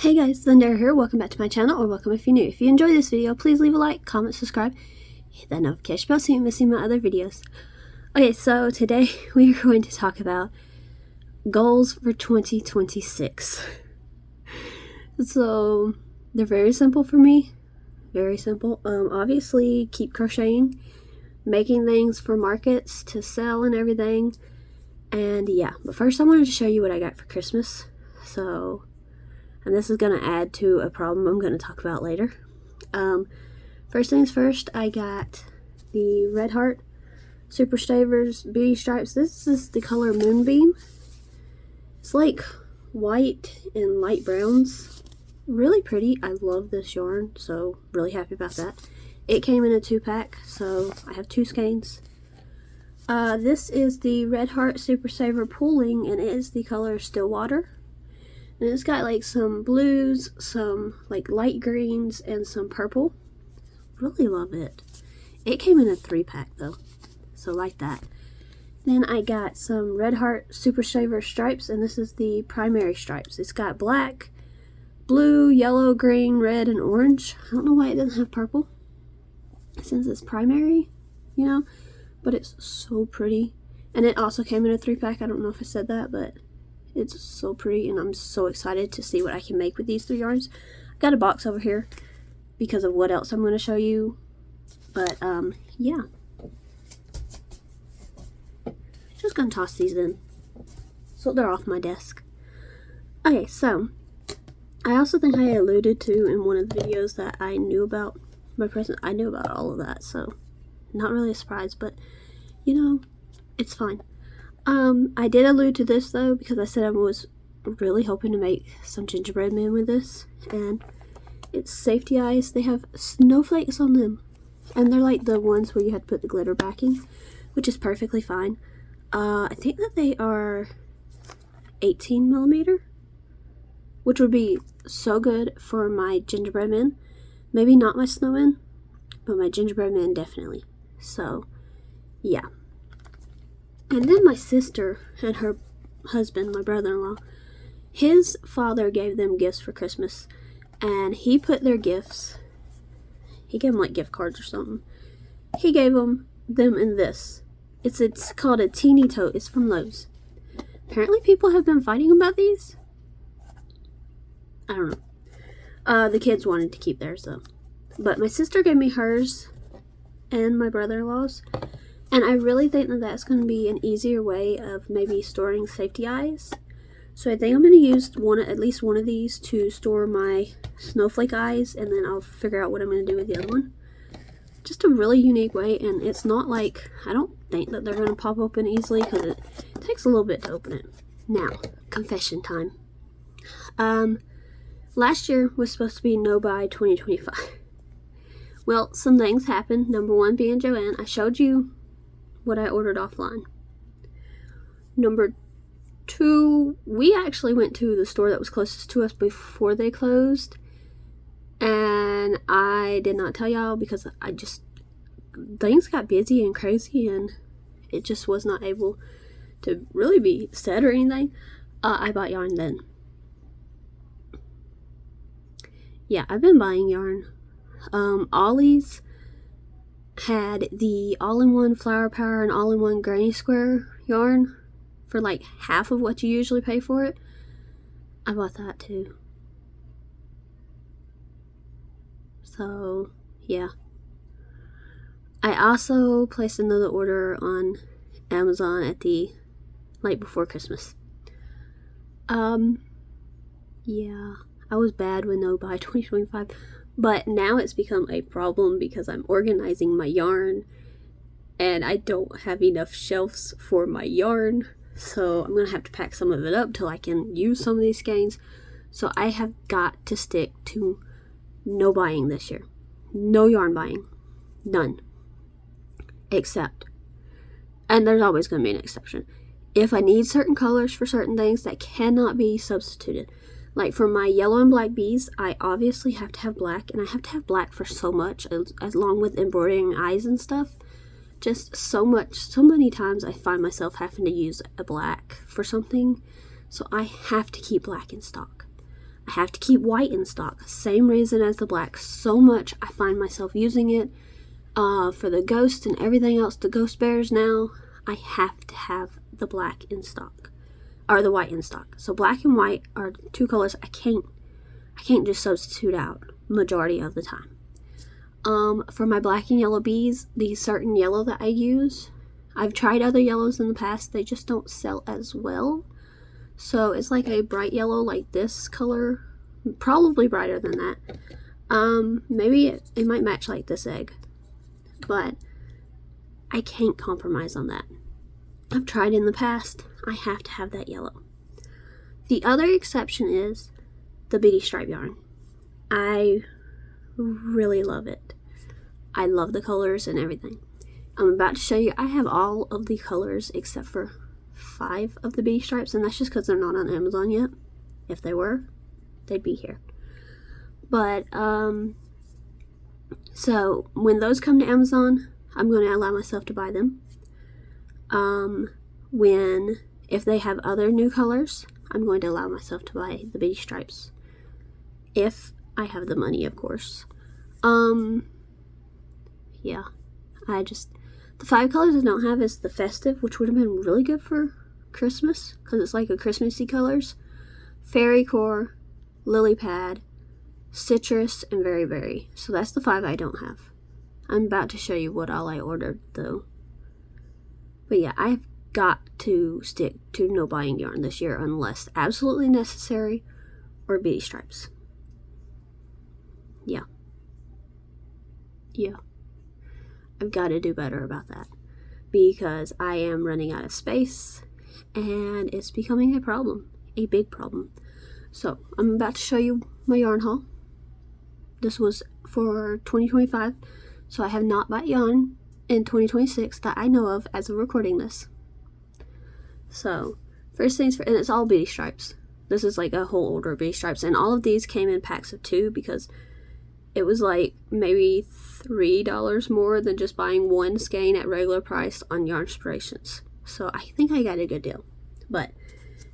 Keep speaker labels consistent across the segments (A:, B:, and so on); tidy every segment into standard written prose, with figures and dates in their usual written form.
A: Hey guys, Linda here. Welcome back to my channel, or welcome if you're new. If you enjoyed this video, please leave a like, comment, subscribe, hit that notification bell so you don't miss my other videos. Okay, so today we are going to talk about goals for 2026. So they're very simple for me. Very simple. Obviously keep crocheting, making things for markets to sell and everything. And yeah, but first I wanted to show you what I got for Christmas. And this is going to add to a problem I'm going to talk about later. First things first, I got the Red Heart Super Stavers Beauty Stripes. This is the color Moonbeam. It's like white and light browns. Really pretty. I love this yarn, so really happy about that. It came in a 2-pack, so I have 2 skeins. This is the Red Heart Super Saver Pooling, and it is the color Stillwater. And it's got like some blues, some like light greens, and some purple. Really love it. It came in a 3-pack though, so like that. Then I got some Red Heart Super Saver stripes, and this is the primary stripes. It's got black, blue, yellow, green, red, and orange. I don't know why it doesn't have purple, since it's primary, you know, but it's so pretty. And it also came in a 3-pack. I don't know if I said that, but it's so pretty, and I'm so excited to see what I can make with these 3 yarns. I got a box over here because of what else I'm going to show you. But, yeah. Just going to toss these in so they're off my desk. Okay, so I also think I alluded to in one of the videos that I knew about my present. I knew about all of that, so not really a surprise, but, you know, it's fine. I did allude to this though, because I said I was really hoping to make some gingerbread men with this, and it's safety eyes. They have snowflakes on them, and they're like the ones where you had to put the glitter backing, which is perfectly fine. I think that they are 18mm, which would be so good for my gingerbread men. Maybe not my snowmen, but my gingerbread men definitely. So, yeah. And then my sister and her husband, my brother-in-law, his father gave them gifts for Christmas, and he put their gifts, he gave them like gift cards or something. He gave them in this. It's called a teeny tote. It's from Lowe's. Apparently people have been fighting about these. I don't know. The kids wanted to keep theirs though. But my sister gave me hers and my brother-in-law's. And I really think that that's going to be an easier way of maybe storing safety eyes. So I think I'm going to use at least one of these to store my snowflake eyes, and then I'll figure out what I'm going to do with the other one. Just a really unique way, and it's not like, I don't think that they're going to pop open easily because it takes a little bit to open it. Now, confession time. Last year was supposed to be No Buy 2025. Well, some things happened. Number 1 being Joanne. I showed you what I ordered offline. Number 2, we actually went to the store that was closest to us before they closed, and I did not tell y'all because things got busy and crazy, and it just was not able to really be said or anything. I bought yarn then. Yeah, I've been buying yarn. Ollie's had the all-in-one Flower Power and all-in-one Granny Square yarn for like half of what you usually pay for it. I bought that too. So, yeah. I also placed another order on Amazon at the night before Christmas. Yeah, I was bad with No Buy 2025. But now it's become a problem because I'm organizing my yarn, and I don't have enough shelves for my yarn. So I'm going to have to pack some of it up till I can use some of these skeins. So I have got to stick to no buying this year. No yarn buying. None. Except, and there's always going to be an exception, if I need certain colors for certain things that cannot be substituted. Like for my yellow and black bees, I obviously have to have black, and I have to have black for so much, along with embroidering eyes and stuff. Just so many times I find myself having to use a black for something, so I have to keep black in stock. I have to keep white in stock. Same reason as the black. So much I find myself using it for the ghost and everything else, the ghost bears now. I have to have the black in stock, or the white in stock. So black and white are two colors I can't just substitute out majority of the time. For my black and yellow bees, the certain yellow that I use, I've tried other yellows in the past, they just don't sell as well. So it's like a bright yellow like this color, probably brighter than that. Maybe it might match like this egg, but I can't compromise on that. I've tried in the past, I have to have that yellow. The other exception is the beady stripe yarn. I really love it. I love the colors and everything. I'm about to show you, I have all of the colors except for 5 of the beady stripes, and that's just because they're not on Amazon yet. If they were, they'd be here. But so when those come to Amazon, I'm going to allow myself to buy them. If they have other new colors, I'm going to allow myself to buy the beady stripes, if I have the money, of course. Yeah, the 5 colors I don't have is the festive, which would have been really good for Christmas, because it's like a Christmassy colors. Fairy core, lily pad, citrus, and very berry. So that's the 5 I don't have. I'm about to show you what all I ordered though. But yeah, I've got to stick to no buying yarn this year unless absolutely necessary, or beady stripes. Yeah. I've got to do better about that, because I am running out of space and it's becoming a problem, a big problem. So I'm about to show you my yarn haul. This was for 2025, so I have not bought yarn in 2026 that I know of as of recording this. So first things first, and it's all beady stripes. This is like a whole order of beady stripes, and all of these came in packs of 2 because it was like maybe $3 more than just buying one skein at regular price on Yarn Inspirations. So I think I got a good deal. But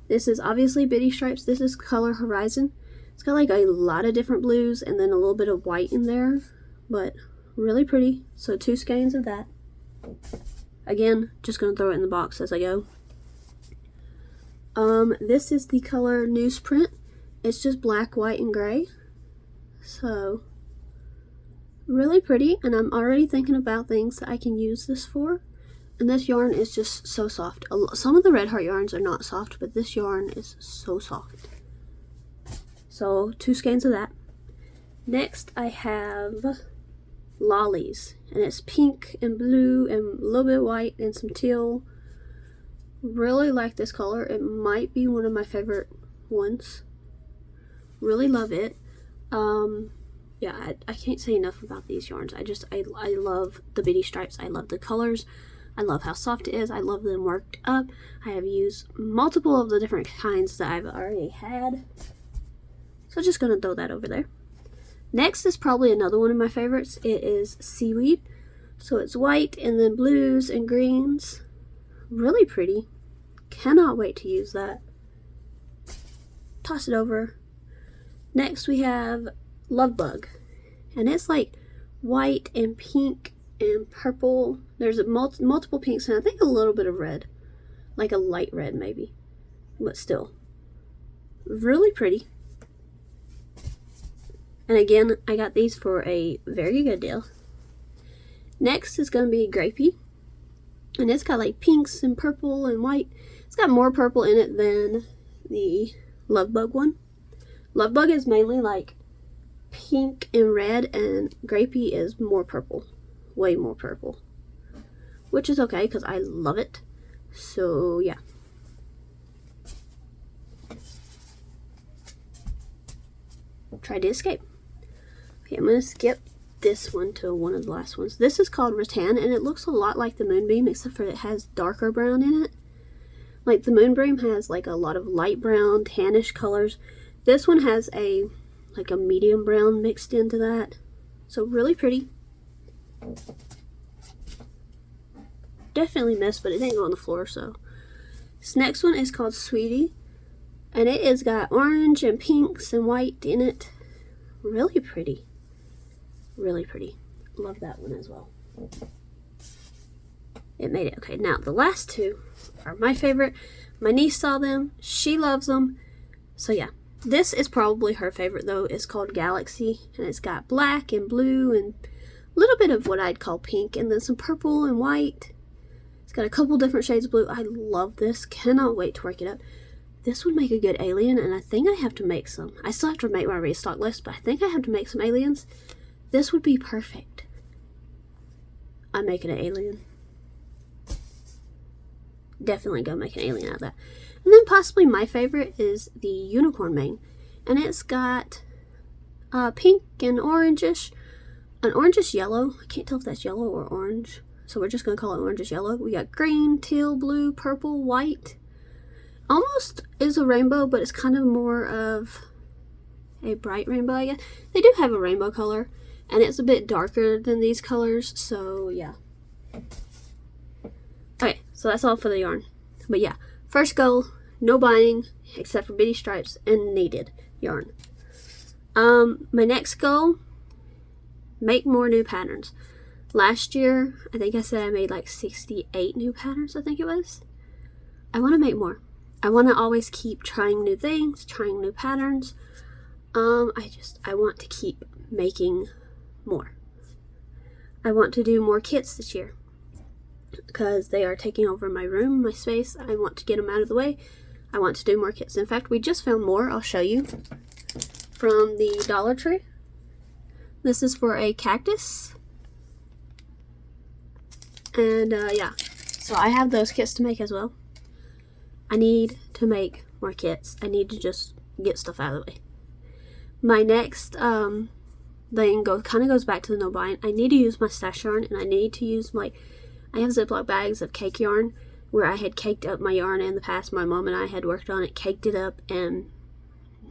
A: this is obviously beady stripes. This is color Horizon. It's got like a lot of different blues and then a little bit of white in there, but really pretty. So 2 skeins of that. Again, just gonna throw it in the box as I go. This is the color Newsprint. It's just black, white, and gray. So really pretty, and I'm already thinking about things that I can use this for. And this yarn is just so soft. Some of the Red Heart yarns are not soft, but this yarn is so soft. So 2 skeins of that. Next I have Lollies, and it's pink and blue and a little bit white and some teal. Really like this color. It might be one of my favorite ones. Really love it. Yeah, I can't say enough about these yarns. I love the beady stripes. I love the colors. I love how soft it is. I love them worked up. I have used multiple of the different kinds that I've already had. So just gonna throw that over there. Next is probably another one of my favorites. It is Seaweed. So it's white and then blues and greens. Really pretty. Cannot wait to use that. Toss it over. Next we have Love Bug, and it's like white and pink and purple. There's multiple pinks and I think a little bit of red, like a light red maybe, but still really pretty. And again, I got these for a very good deal. Next is going to be Grapey, and it's got like pinks and purple and white. It's got more purple in it than the Love Bug one. Love Bug is mainly like pink and red, and Grapey is more purple, way more purple, which is okay because I love it. So yeah. Try to escape. Okay, I'm gonna skip this one to one of the last ones. This is called Rattan, and it looks a lot like the Moonbeam, except for it has darker brown in it. Like the Moonbeam has like a lot of light brown, tannish colors. This one has like a medium brown mixed into that. So really pretty. Definitely messed, but it didn't go on the floor. So this next one is called Sweetie, And it has got orange and pinks and white in it. Really pretty. Really pretty. Love that one as well. It made it. Okay, now the last two are my favorite. My niece saw them. She loves them. So yeah, this is probably her favorite though. It's called Galaxy, and it's got black and blue and a little bit of what I'd call pink, and then some purple and white. It's got a couple different shades of blue. I love this. Cannot wait to work it up. This would make a good alien, and I think I have to make some. I still have to make my restock list, but I think I have to make some aliens. This would be perfect. I'm making an alien. Definitely gonna make an alien out of that. And then possibly my favorite is the unicorn mane, and it's got pink and orangish, an orangish yellow. I can't tell if that's yellow or orange, so we're just gonna call it orangish yellow. We got green, teal, blue, purple, white. Almost is a rainbow, but it's kind of more of a bright rainbow, I guess. They do have a rainbow color, and it's a bit darker than these colors, so yeah. Okay, so that's all for the yarn. But yeah, first goal, no buying except for bitty stripes and needed yarn. My next goal, make more new patterns. Last year, I think I said I made like 68 new patterns, I think it was. I want to make more. I want to always keep trying new things, trying new patterns. I want to keep making more. I want to do more kits this year because they are taking over my room, my space. I want to get them out of the way. I want to do more kits. In fact, we just found more. I'll show you from the Dollar Tree. This is for a cactus. And yeah, so I have those kits to make as well. I need to make more kits. I need to just get stuff out of the way. My next thing kind of goes back to the no buying. I need to use my stash yarn, and I need to use I have Ziploc bags of cake yarn where I had caked up my yarn in the past. My mom and I had worked on it, caked it up, and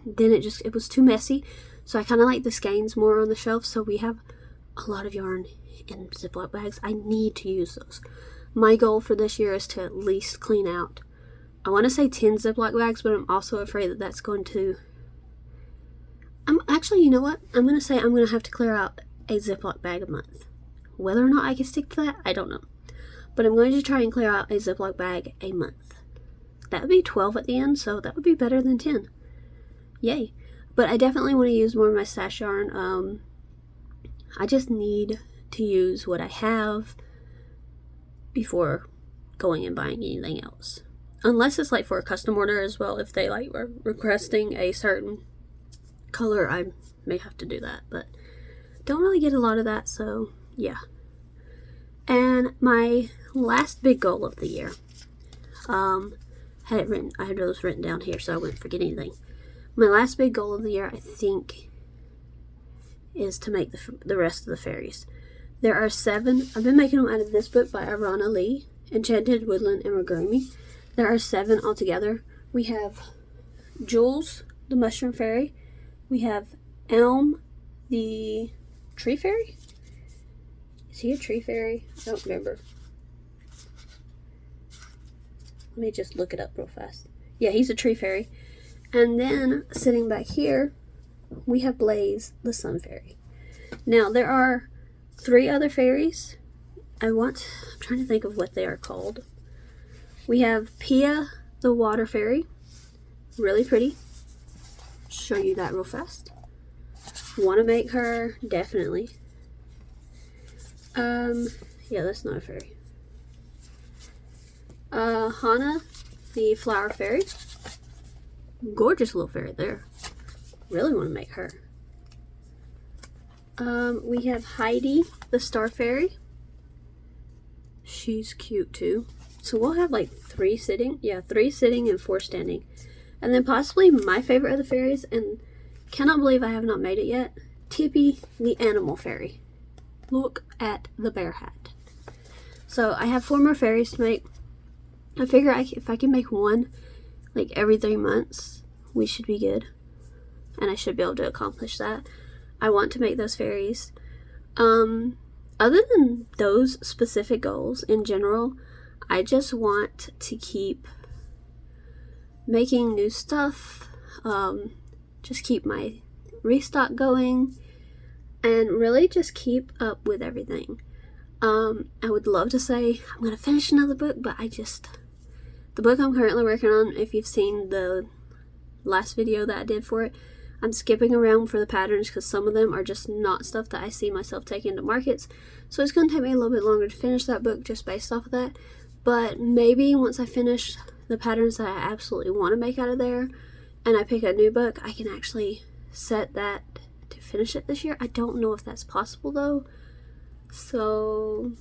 A: then it was too messy. So I kind of like the skeins more on the shelf. So we have a lot of yarn in Ziploc bags. I need to use those. My goal for this year is to at least clean out, I want to say 10 Ziploc bags, but I'm also afraid that that's going to... Actually, you know what? I'm going to say I'm going to have to clear out a Ziploc bag a month. Whether or not I can stick to that, I don't know. But I'm going to try and clear out a Ziploc bag a month. That would be 12 at the end, so that would be better than 10. Yay. But I definitely want to use more of my stash yarn. I just need to use what I have before going and buying anything else. Unless it's like for a custom order as well. If they were requesting a certain color, I may have to do that. But don't really get a lot of that, so yeah. And my last big goal of the year, I had those written down here so I wouldn't forget anything. My last big goal of the year, I think, is to make the rest of the fairies. There are 7. I've been making them out of this book by Irana Lee, Enchanted Woodland Amigurumi. There are 7 altogether. We have Jules, the Mushroom Fairy. We have Elm, the Tree Fairy. Is he a Tree Fairy? I don't remember. Let me just look it up real fast. Yeah, he's a Tree Fairy. And then, sitting back here, we have Blaze, the Sun Fairy. Now, there are 3 other fairies. I'm trying to think of what they are called. We have Pia, the Water Fairy. Really pretty. Show you that real fast. Want to make her, definitely. Yeah, that's not a fairy. Hana, the Flower Fairy. Gorgeous little fairy there. Really want to make her. We have Heidi, the Star Fairy. She's cute too. So we'll have 3 sitting. Yeah, 3 sitting and 4 standing. And then possibly my favorite of the fairies, and cannot believe I have not made it yet, Tippy, the Animal Fairy. Look at the bear hat. So I have 4 more fairies to make. I figure if I can make one every 3 months, we should be good. And I should be able to accomplish that. I want to make those fairies. Other than those specific goals in general, I just want to keep making new stuff, just keep my restock going, and really just keep up with everything. I would love to say I'm gonna finish another book, but the book I'm currently working on, if you've seen the last video that I did for it, I'm skipping around for the patterns because some of them are just not stuff that I see myself taking to markets. So it's going to take me a little bit longer to finish that book just based off of that. But maybe once I finish the patterns that I absolutely want to make out of there and I pick a new book, I can actually set that to finish it this year. I don't know if that's possible though. So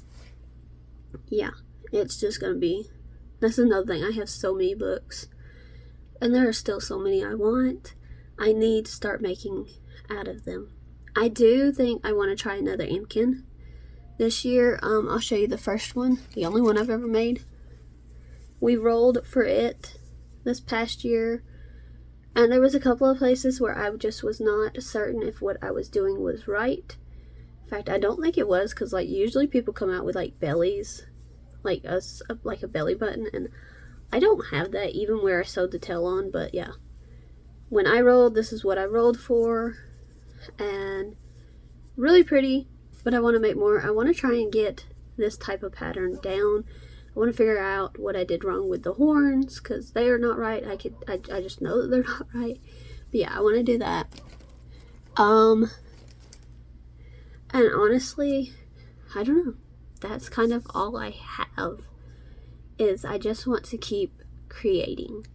A: yeah, it's just going to be, that's another thing. I have so many books. And there are still so many I want. I need to start making out of them. I do think I want to try another Imkin this year. I'll show you the first one, the only one I've ever made. We rolled for it this past year, and there was a couple of places where I just was not certain if what I was doing was right. In fact, I don't think it was, because like usually people come out with like bellies, like a belly button, and I don't have that even where I sewed the tail on. But yeah, when I rolled, this is what I rolled for, and really pretty, but I want to make more. I want to try and get this type of pattern down. I want to figure out what I did wrong with the horns, because they are not right. I just know that they're not right. But yeah, I want to do that. And honestly, I don't know. That's kind of all I have. Is I just want to keep creating.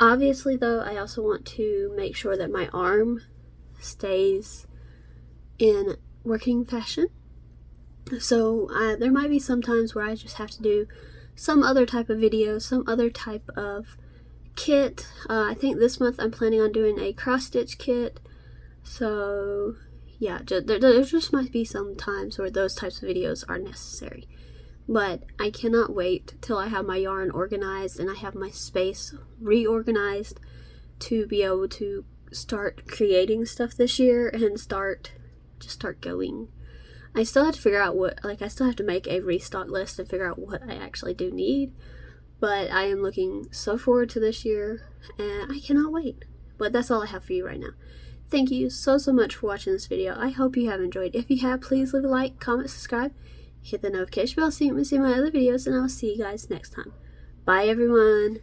A: Obviously though, I also want to make sure that my arm stays in working fashion. So there might be some times where I just have to do some other type of video, some other type of kit. I think this month I'm planning on doing a cross stitch kit. So yeah, there just might be some times where those types of videos are necessary. But I cannot wait till I have my yarn organized and I have my space reorganized to be able to start creating stuff this year and start going. I still have to figure out I still have to make a restock list and figure out what I actually do need. But I am looking so forward to this year and I cannot wait. But that's all I have for you right now. Thank you so much for watching this video. I hope you have enjoyed. If you have, please leave a like, comment, subscribe. Hit the notification bell so you can see my other videos, and I will see you guys next time. Bye, everyone.